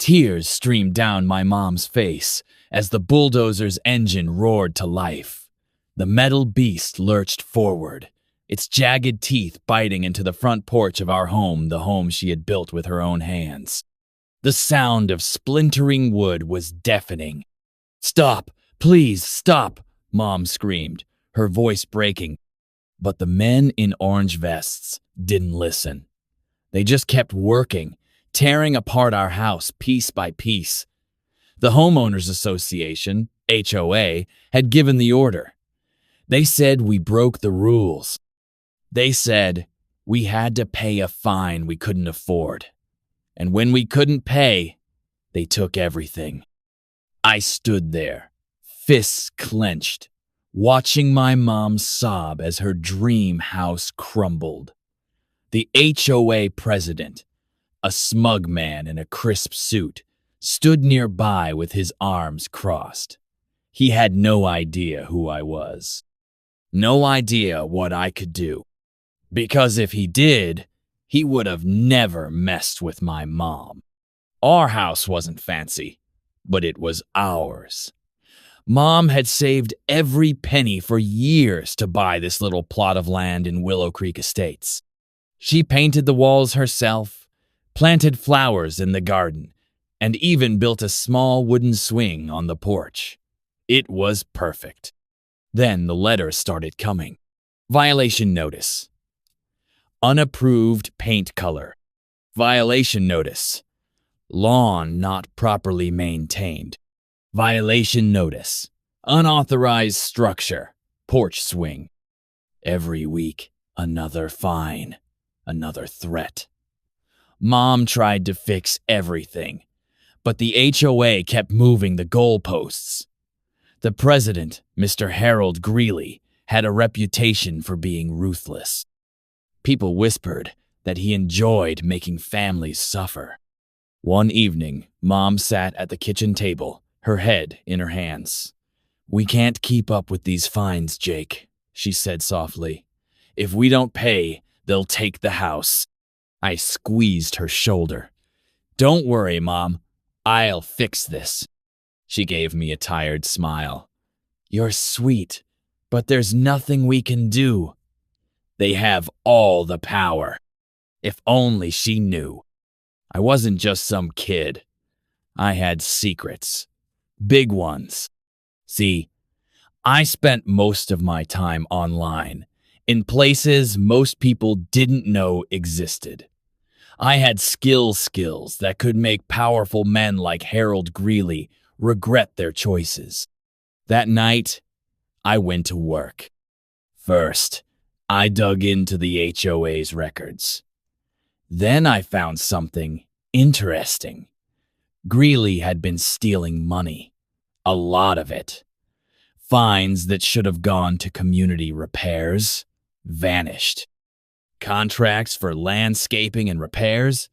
Tears streamed down my mom's face as the bulldozer's engine roared to life. The metal beast lurched forward, its jagged teeth biting into the front porch of our home, the home she had built with her own hands. The sound of splintering wood was deafening. "Stop! Please, stop!" Mom screamed, her voice breaking. But the men in orange vests didn't listen. They just kept working, tearing apart our house piece by piece. The Homeowners Association, HOA, had given the order. They said we broke the rules. They said we had to pay a fine we couldn't afford. And when we couldn't pay, they took everything. I stood there, fists clenched, watching my mom sob as her dream house crumbled. The HOA president, a smug man in a crisp suit, stood nearby with his arms crossed. He had no idea who I was. No idea what I could do. Because if he did, he would have never messed with my mom. Our house wasn't fancy, but it was ours. Mom had saved every penny for years to buy this little plot of land in Willow Creek Estates. She painted the walls herself, planted flowers in the garden, and even built a small wooden swing on the porch. It was perfect. Then the letters started coming. Violation notice. Unapproved paint color. Violation notice. Lawn not properly maintained. Violation notice. Unauthorized structure. Porch swing. Every week, another fine. Another threat. Mom tried to fix everything, but the HOA kept moving the goalposts. The president, Mr. Harold Greeley, had a reputation for being ruthless. People whispered that he enjoyed making families suffer. One evening, Mom sat at the kitchen table, her head in her hands. "We can't keep up with these fines, Jake," she said softly. "If we don't pay, they'll take the house." I squeezed her shoulder. "Don't worry, Mom. I'll fix this." She gave me a tired smile. "You're sweet, but there's nothing we can do." They have all the power. If only she knew. I wasn't just some kid. I had secrets. Big ones. See, I spent most of my time online, in places most people didn't know existed. I had skills that could make powerful men like Harold Greeley regret their choices. That night, I went to work. First, I dug into the HOA's records. Then I found something interesting. Greeley had been stealing money. A lot of it. Fines that should have gone to community repairs vanished. Contracts for landscaping and repairs,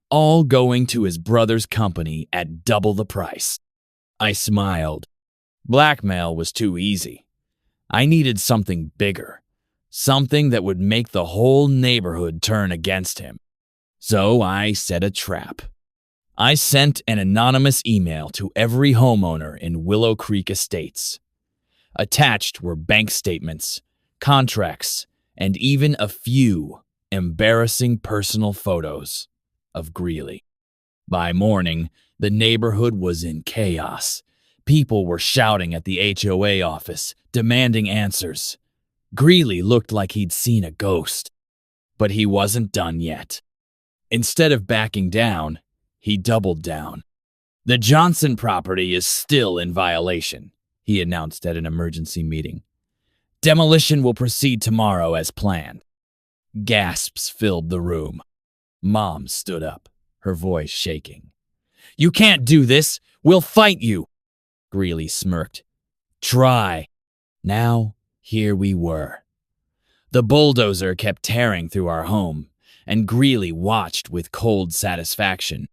all going to his brother's company at double the price. I smiled. Blackmail was too easy. I needed something bigger, something that would make the whole neighborhood turn against him. So I set a trap. I sent an anonymous email to every homeowner in Willow Creek Estates. Attached were bank statements, contracts, and even a few embarrassing personal photos of Greeley. By morning, the neighborhood was in chaos. People were shouting at the HOA office, demanding answers. Greeley looked like he'd seen a ghost. But he wasn't done yet. Instead of backing down, he doubled down. "The Johnson property is still in violation," he announced at an emergency meeting. "Demolition will proceed tomorrow as planned." Gasps filled the room. Mom stood up, her voice shaking. "You can't do this! We'll fight you!" Greeley smirked. "Try." Now, here we were. The bulldozer kept tearing through our home, and Greeley watched with cold satisfaction.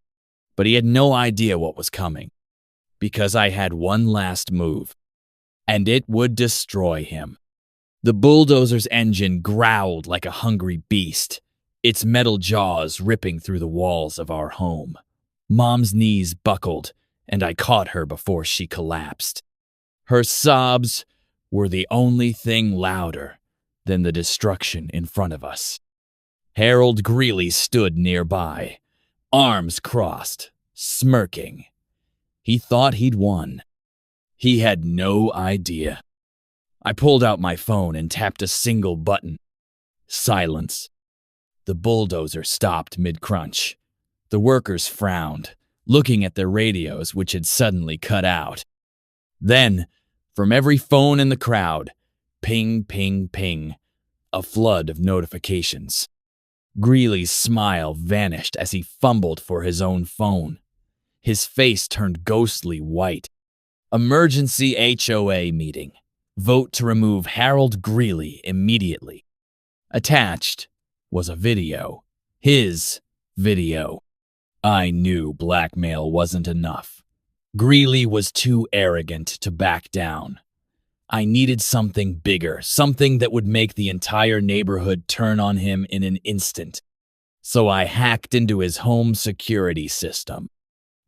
But he had no idea what was coming, because I had one last move, and it would destroy him. The bulldozer's engine growled like a hungry beast, its metal jaws ripping through the walls of our home. Mom's knees buckled, and I caught her before she collapsed. Her sobs were the only thing louder than the destruction in front of us. Harold Greeley stood nearby, arms crossed, smirking. He thought he'd won. He had no idea. I pulled out my phone and tapped a single button. Silence. The bulldozer stopped mid-crunch. The workers frowned, looking at their radios, which had suddenly cut out. Then, from every phone in the crowd, ping, ping, ping, a flood of notifications. Greeley's smile vanished as he fumbled for his own phone. His face turned ghostly white. Emergency HOA meeting. Vote to remove Harold Greeley immediately. Attached was a video. His video. I knew blackmail wasn't enough. Greeley was too arrogant to back down. I needed something bigger, something that would make the entire neighborhood turn on him in an instant. So I hacked into his home security system.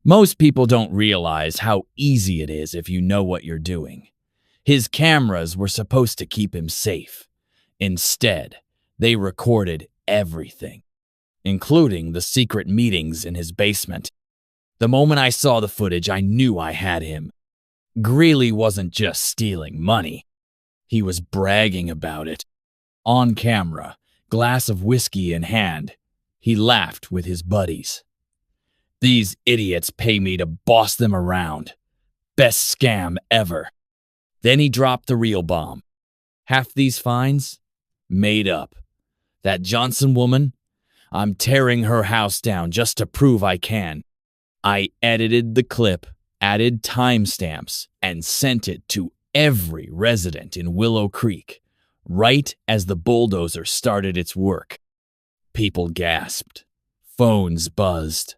Most people don't realize how easy it is if you know what you're doing. His cameras were supposed to keep him safe. Instead, they recorded everything, including the secret meetings in his basement. The moment I saw the footage, I knew I had him. Greeley wasn't just stealing money. He was bragging about it. On camera, glass of whiskey in hand, he laughed with his buddies. These idiots pay me to boss them around. Best scam ever. Then he dropped the real bomb. Half these fines? Made up. That Johnson woman? I'm tearing her house down just to prove I can. I edited the clip, added timestamps, and sent it to every resident in Willow Creek, right as the bulldozer started its work. People gasped. Phones buzzed.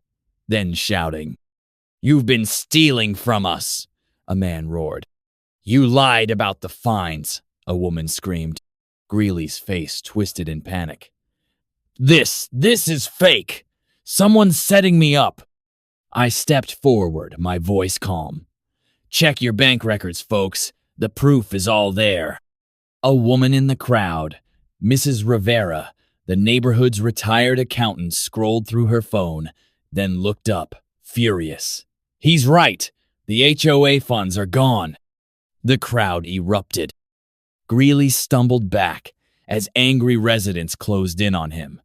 Then shouting, "You've been stealing from us," a man roared. "You lied about the fines," a woman screamed. Greeley's face twisted in panic. This is fake. Someone's setting me up." I stepped forward, my voice calm. "Check your bank records, folks. The proof is all there." A woman in the crowd, Mrs. Rivera, the neighborhood's retired accountant, scrolled through her phone, then looked up, furious. "He's right. The HOA funds are gone." The crowd erupted. Greeley stumbled back as angry residents closed in on him.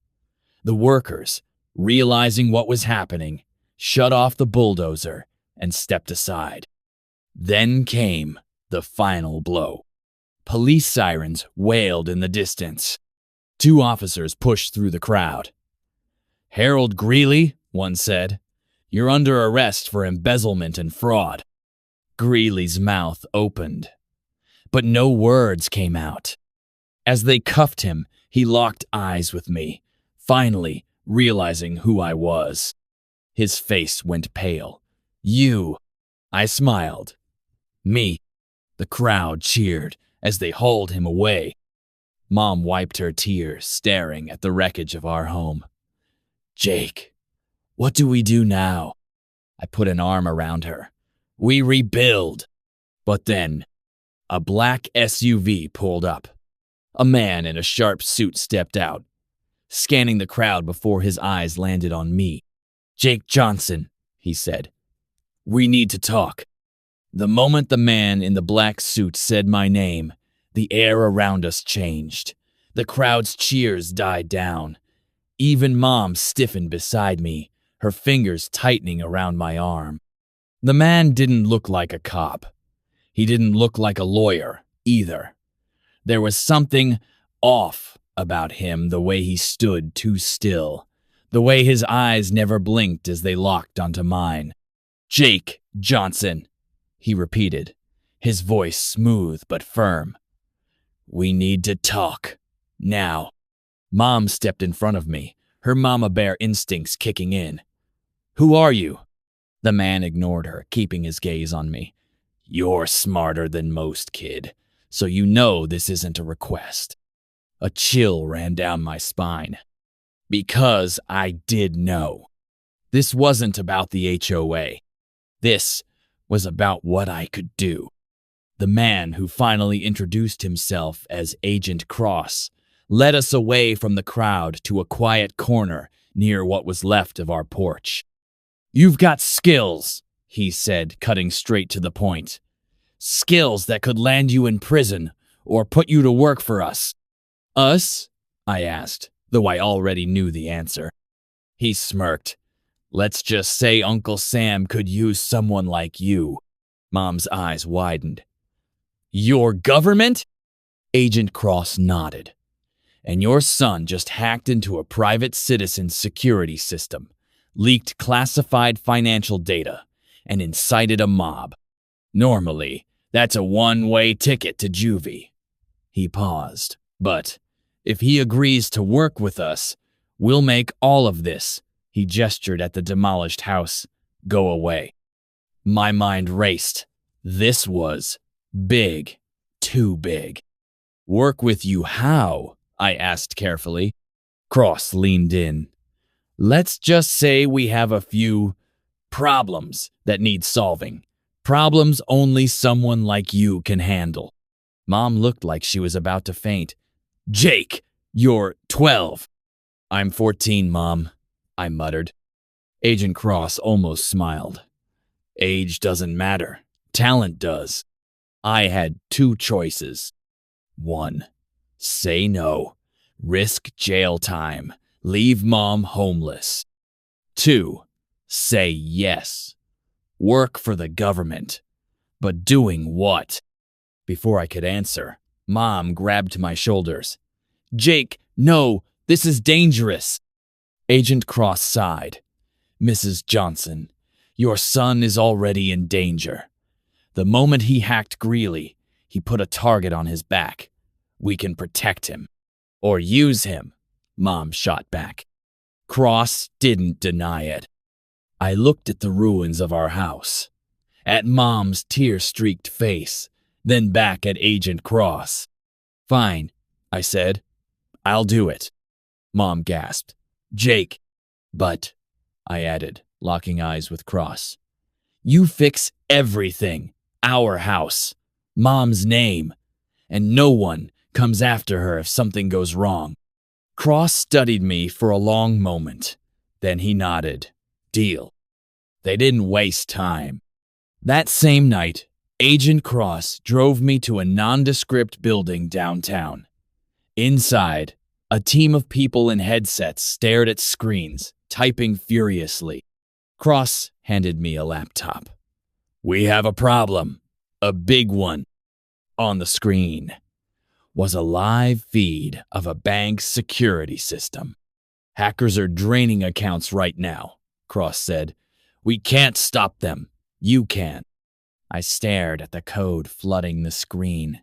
The workers, realizing what was happening, shut off the bulldozer and stepped aside. Then came the final blow. Police sirens wailed in the distance. 2 officers pushed through the crowd. "Harold Greeley," one said, "you're under arrest for embezzlement and fraud." Greeley's mouth opened, but no words came out. As they cuffed him, he locked eyes with me, finally realizing who I was. His face went pale. "You," I smiled. "Me." The crowd cheered as they hauled him away. Mom wiped her tears, staring at the wreckage of our home. "Jake, what do we do now?" I put an arm around her. "We rebuild." But then, a black SUV pulled up. A man in a sharp suit stepped out, scanning the crowd before his eyes landed on me. "Jake Johnson," he said. "We need to talk." The moment the man in the black suit said my name, the air around us changed. The crowd's cheers died down. Even Mom stiffened beside me, her fingers tightening around my arm. The man didn't look like a cop. He didn't look like a lawyer, either. There was something off about him, the way he stood too still, the way his eyes never blinked as they locked onto mine. "Jake Johnson," he repeated, his voice smooth but firm. "We need to talk. Now." Mom stepped in front of me, her mama bear instincts kicking in. "Who are you?" The man ignored her, keeping his gaze on me. "You're smarter than most, kid, so you know this isn't a request." A chill ran down my spine. Because I did know. This wasn't about the HOA. This was about what I could do. The man who finally introduced himself as Agent Cross led us away from the crowd to a quiet corner near what was left of our porch. "You've got skills," he said, cutting straight to the point. "Skills that could land you in prison or put you to work for us." "Us?" I asked, though I already knew the answer. He smirked. "Let's just say Uncle Sam could use someone like you." Mom's eyes widened. "Your government?" Agent Cross nodded. "And your son just hacked into a private citizen's security system, leaked classified financial data, and incited a mob. Normally, that's a one-way ticket to juvie." He paused. "But if he agrees to work with us, we'll make all of this," he gestured at the demolished house, "go away." My mind raced. This was big. Too big. "Work with you how?" I asked carefully. Cross leaned in. "Let's just say we have a few problems that need solving. Problems only someone like you can handle." Mom looked like she was about to faint. "Jake, you're 12. "I'm 14, Mom," I muttered. Agent Cross almost smiled. "Age doesn't matter. Talent does." I had two choices. 1. Say no. Risk jail time. Leave Mom homeless. 2. Say yes. Work for the government. But doing what? Before I could answer, Mom grabbed my shoulders. "Jake, no, this is dangerous." Agent Cross sighed. "Mrs. Johnson, your son is already in danger. The moment he hacked Greeley, he put a target on his back. We can protect him. Or use him," Mom shot back. Cross didn't deny it. I looked at the ruins of our house, at Mom's tear-streaked face, then back at Agent Cross. "Fine," I said. "I'll do it." Mom gasped. "Jake." "But," I added, locking eyes with Cross, "you fix everything. Our house. Mom's name. And no one comes after her if something goes wrong." Cross studied me for a long moment. Then he nodded. "Deal." They didn't waste time. That same night, Agent Cross drove me to a nondescript building downtown. Inside, a team of people in headsets stared at screens, typing furiously. Cross handed me a laptop. "We have a problem. A big one." On the screen was a live feed of a bank's security system. "Hackers are draining accounts right now," Cross said. "We can't stop them. You can." I stared at the code flooding the screen.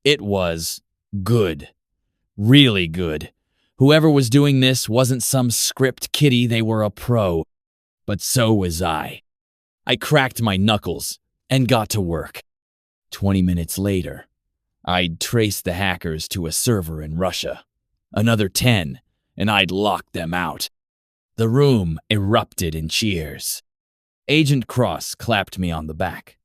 It was good. Really good. Whoever was doing this wasn't some script kiddie, they were a pro. But so was I. I cracked my knuckles and got to work. 20 minutes later, I'd traced the hackers to a server in Russia. Another 10, and I'd locked them out. The room erupted in cheers. Agent Cross clapped me on the back.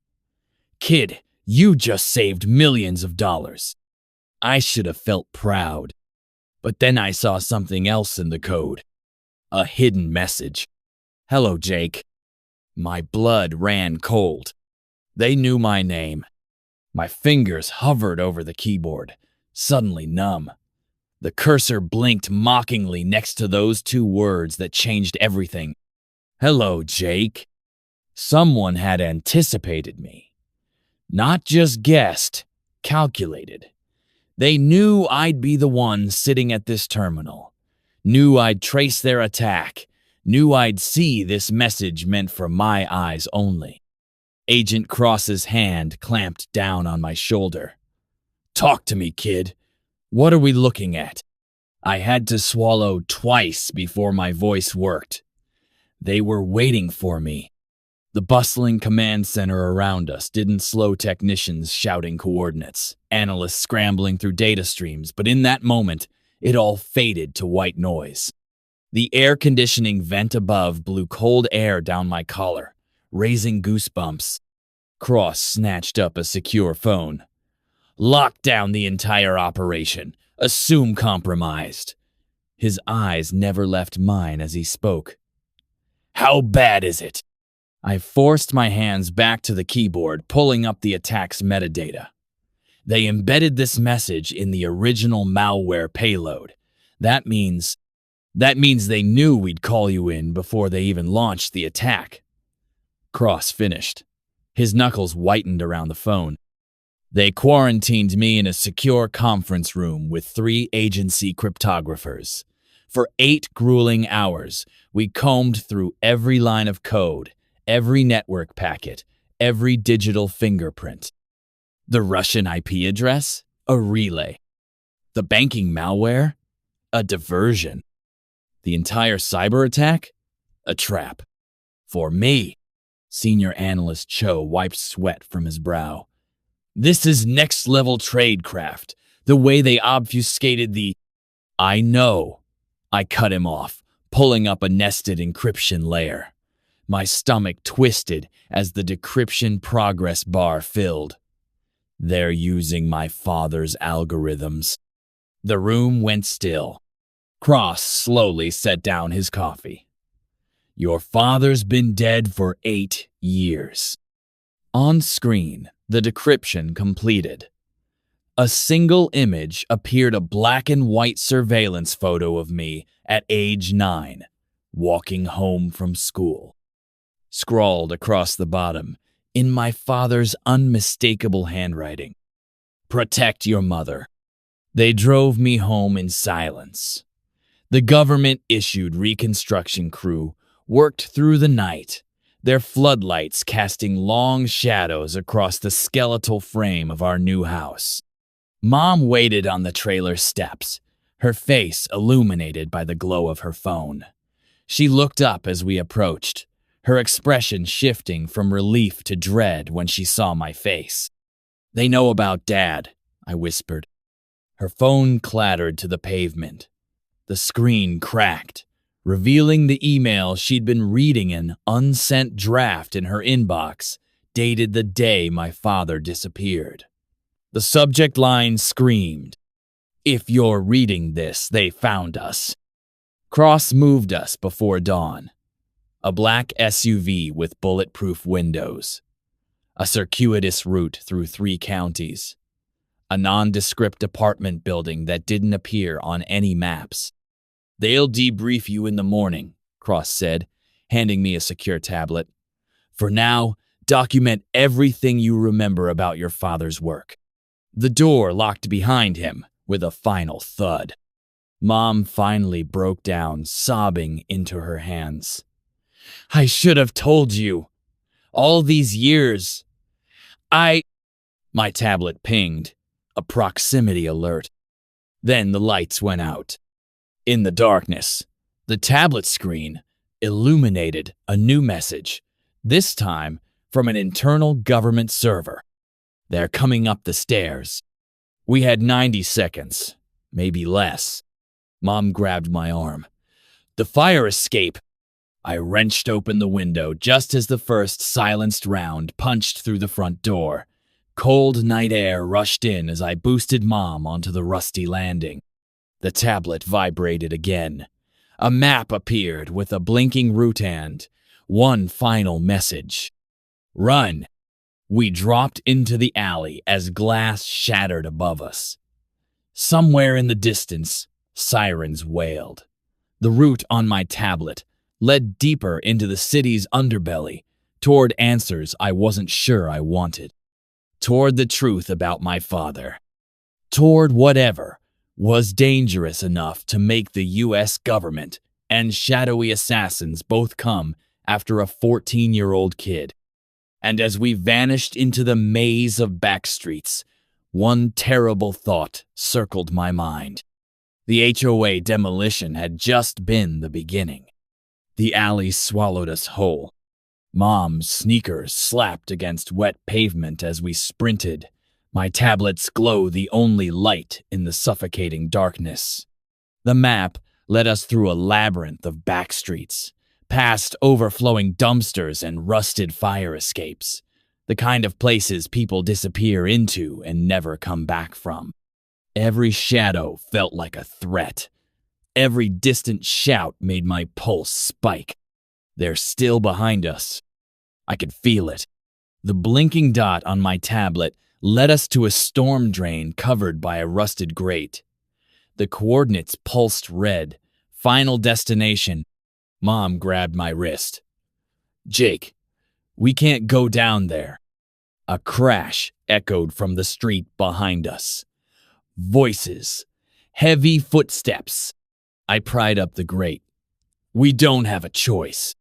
"Kid, you just saved millions of dollars." I should have felt proud. But then I saw something else in the code. A hidden message. "Hello, Jake." My blood ran cold. They knew my name. My fingers hovered over the keyboard, suddenly numb. The cursor blinked mockingly next to those two words that changed everything. "Hello, Jake." Someone had anticipated me. Not just guessed, calculated. They knew I'd be the one sitting at this terminal. Knew I'd trace their attack. Knew I'd see this message meant for my eyes only. Agent Cross's hand clamped down on my shoulder. "Talk to me, kid. What are we looking at?" I had to swallow twice before my voice worked. They were waiting for me. The bustling command center around us didn't slow technicians shouting coordinates, analysts scrambling through data streams, but in that moment, it all faded to white noise. The air conditioning vent above blew cold air down my collar, raising goosebumps. Cross snatched up a secure phone. Lock down the entire operation. Assume compromised. His eyes never left mine as he spoke. How bad is it? I forced my hands back to the keyboard, pulling up the attack's metadata. They embedded this message in the original malware payload. That means they knew we'd call you in before they even launched the attack. Cross finished. His knuckles whitened around the phone. They quarantined me in a secure conference room with 3 agency cryptographers. For 8 grueling hours, we combed through every line of code, every network packet, every digital fingerprint. The Russian IP address? A relay. The banking malware? A diversion. The entire cyber attack? A trap. For me. Senior Analyst Cho wiped sweat from his brow. This is next-level tradecraft, the way they obfuscated the... I know. I cut him off, pulling up a nested encryption layer. My stomach twisted as the decryption progress bar filled. They're using my father's algorithms. The room went still. Cross slowly set down his coffee. Your father's been dead for 8 years. On screen, the decryption completed. A single image appeared, a black and white surveillance photo of me at age 9, walking home from school. Scrawled across the bottom, in my father's unmistakable handwriting. Protect your mother. They drove me home in silence. The government-issued reconstruction crew worked through the night, their floodlights casting long shadows across the skeletal frame of our new house. Mom waited on the trailer steps, her face illuminated by the glow of her phone. She looked up as we approached, her expression shifting from relief to dread when she saw my face. They know about Dad, I whispered. Her phone clattered to the pavement. The screen cracked, revealing the email she'd been reading, an unsent draft in her inbox, dated the day my father disappeared. The subject line screamed, "If you're reading this, they found us." Cross moved us before dawn. A black SUV with bulletproof windows. A circuitous route through 3 counties. A nondescript apartment building that didn't appear on any maps. They'll debrief you in the morning, Cross said, handing me a secure tablet. For now, document everything you remember about your father's work. The door locked behind him with a final thud. Mom finally broke down, sobbing into her hands. I should have told you. All these years. My tablet pinged, a proximity alert. Then the lights went out. In the darkness, the tablet screen illuminated a new message, this time from an internal government server. They're coming up the stairs. We had 90 seconds, maybe less. Mom grabbed my arm. The fire escape. I wrenched open the window just as the first silenced round punched through the front door. Cold night air rushed in as I boosted Mom onto the rusty landing. The tablet vibrated again. A map appeared with a blinking route and one final message. Run! We dropped into the alley as glass shattered above us. Somewhere in the distance, sirens wailed. The route on my tablet led deeper into the city's underbelly, toward answers I wasn't sure I wanted. Toward the truth about my father. Toward whatever was dangerous enough to make the U.S. government and shadowy assassins both come after a 14-year-old kid. And as we vanished into the maze of backstreets, one terrible thought circled my mind. The HOA demolition had just been the beginning. The alley swallowed us whole. Mom's sneakers slapped against wet pavement as we sprinted, my tablet's glow the only light in the suffocating darkness. The map led us through a labyrinth of back streets, past overflowing dumpsters and rusted fire escapes, the kind of places people disappear into and never come back from. Every shadow felt like a threat. Every distant shout made my pulse spike. They're still behind us. I could feel it. The blinking dot on my tablet led us to a storm drain covered by a rusted grate. The coordinates pulsed red. Final destination. Mom grabbed my wrist. "Jake, we can't go down there." A crash echoed from the street behind us. Voices. Heavy footsteps. I pried up the grate. "We don't have a choice."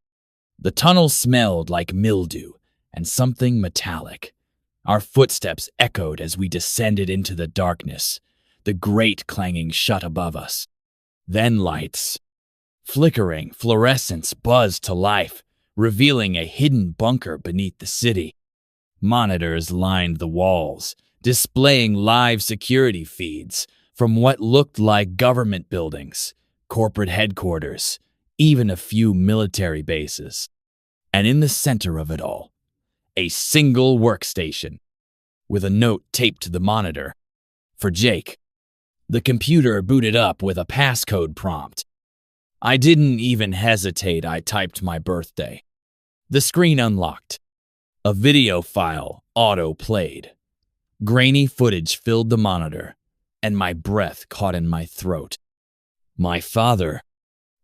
The tunnel smelled like mildew and something metallic. Our footsteps echoed as we descended into the darkness, the grate clanging shut above us. Then lights. Flickering fluorescence buzzed to life, revealing a hidden bunker beneath the city. Monitors lined the walls, displaying live security feeds from what looked like government buildings, corporate headquarters, even a few military bases. And in the center of it all, a single workstation with a note taped to the monitor. For Jake. The computer booted up with a passcode prompt. I didn't even hesitate. I typed my birthday. The screen unlocked. A video file auto-played. Grainy footage filled the monitor, and my breath caught in my throat. My father,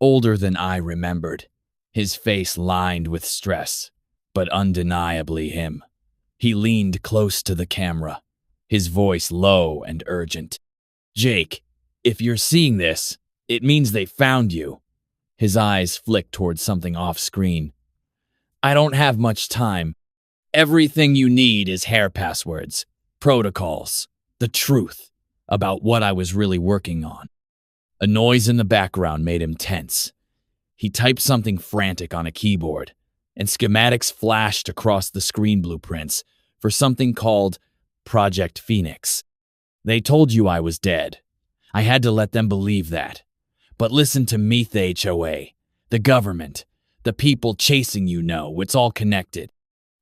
older than I remembered, his face lined with stress, but undeniably him. He leaned close to the camera, his voice low and urgent. "Jake, if you're seeing this, it means they found you." His eyes flicked towards something off-screen. "I don't have much time. Everything you need is hair passwords, protocols, the truth about what I was really working on." A noise in the background made him tense. He typed something frantic on a keyboard, and schematics flashed across the screen blueprints for something called Project Phoenix. "They told you I was dead. I had to let them believe that. But listen to me, the HOA, the government, the people chasing you know, it's all connected.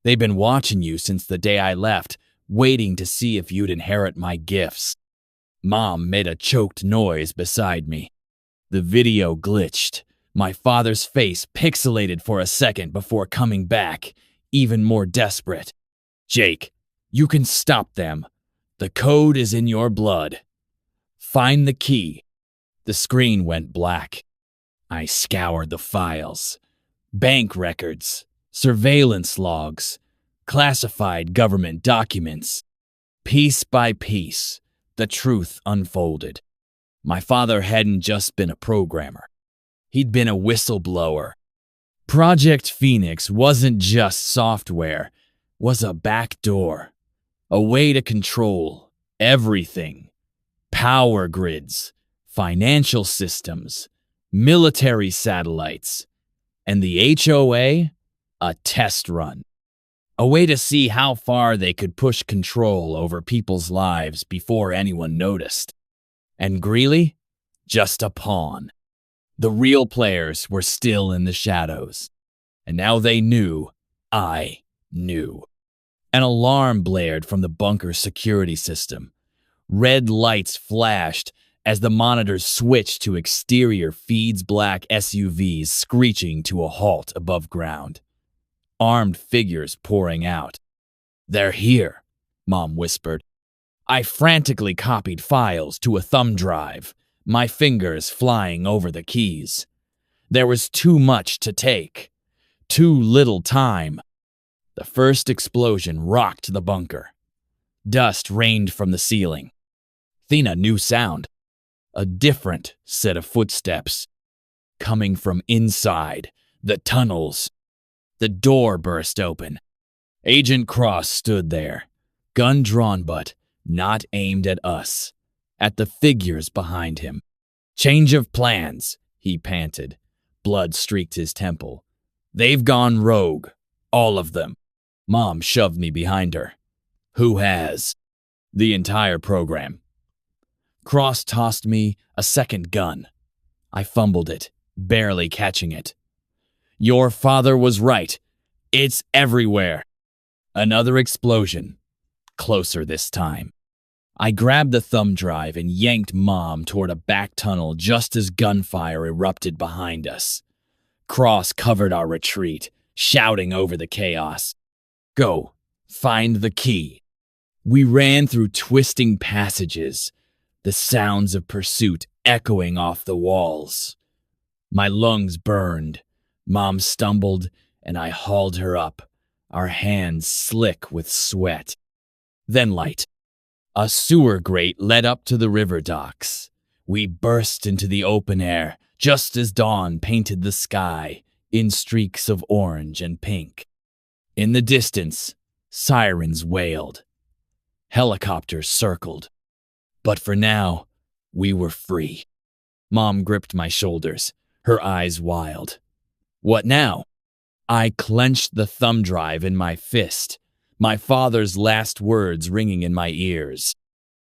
They've been watching you since the day I left, waiting to see if you'd inherit my gifts." Mom made a choked noise beside me. The video glitched. My father's face pixelated for a second before coming back, even more desperate. "Jake, you can stop them. The code is in your blood. Find the key." The screen went black. I scoured the files. Bank records, surveillance logs, classified government documents. Piece by piece, the truth unfolded. My father hadn't just been a programmer. He'd been a whistleblower. Project Phoenix wasn't just software, was a backdoor, a way to control everything. Power grids, financial systems, military satellites, and the HOA, a test run. A way to see how far they could push control over people's lives before anyone noticed. And Greeley? Just a pawn. The real players were still in the shadows. And now they knew, I knew. An alarm blared from the bunker's security system. Red lights flashed as the monitors switched to exterior feeds black SUVs screeching to a halt above ground. Armed figures pouring out. "They're here," Mom whispered. I frantically copied files to a thumb drive, my fingers flying over the keys. There was too much to take. Too little time. The first explosion rocked the bunker. Dust rained from the ceiling. Then a new sound. A different set of footsteps. Coming from inside, the tunnels. The door burst open. Agent Cross stood there, gun drawn but not aimed at us, at the figures behind him. "Change of plans," he panted. Blood streaked his temple. "They've gone rogue. All of them." Mom shoved me behind her. "Who has?" "The entire program." Cross tossed me a second gun. I fumbled it, barely catching it. Your father was right. It's everywhere. Another explosion. Closer this time. I grabbed the thumb drive and yanked Mom toward a back tunnel just as gunfire erupted behind us. Cross covered our retreat, shouting over the chaos. Go, find the key. We ran through twisting passages, the sounds of pursuit echoing off the walls. My lungs burned. Mom stumbled, and I hauled her up, our hands slick with sweat. Then light. A sewer grate led up to the river docks. We burst into the open air, just as dawn painted the sky in streaks of orange and pink. In the distance, sirens wailed. Helicopters circled. But for now, we were free. Mom gripped my shoulders, her eyes wild. What now? I clenched the thumb drive in my fist, my father's last words ringing in my ears.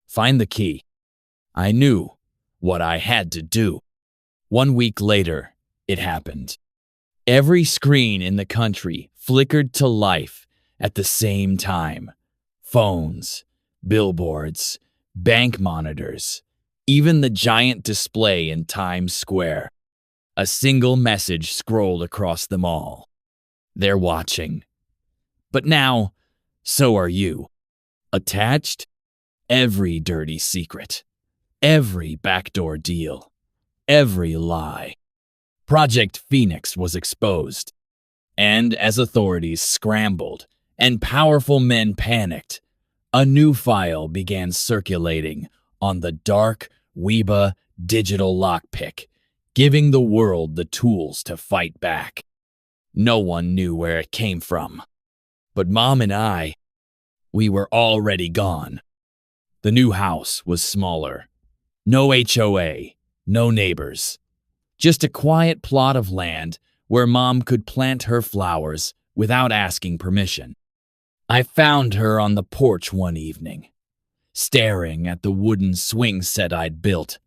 Find the key. I knew what I had to do. 1 week later, it happened. Every screen in the country flickered to life at the same time. Phones, billboards, bank monitors, even the giant display in Times Square. A single message scrolled across them all. They're watching. But now, so are you. Attached? Every dirty secret. Every backdoor deal. Every lie. Project Phoenix was exposed. And as authorities scrambled and powerful men panicked, a new file began circulating on the dark Weeba digital lockpick, giving the world the tools to fight back. No one knew where it came from. But Mom and I, we were already gone. The new house was smaller. No HOA, no neighbors. Just a quiet plot of land where Mom could plant her flowers without asking permission. I found her on the porch one evening, staring at the wooden swing set I'd built,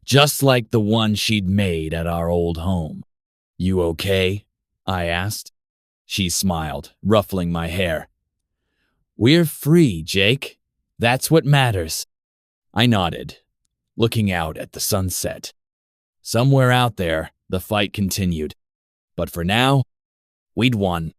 just like the one she'd made at our old home. You okay? I asked. She smiled, ruffling my hair. We're free, Jake. That's what matters. I nodded, looking out at the sunset. Somewhere out there, the fight continued. But for now, we'd won.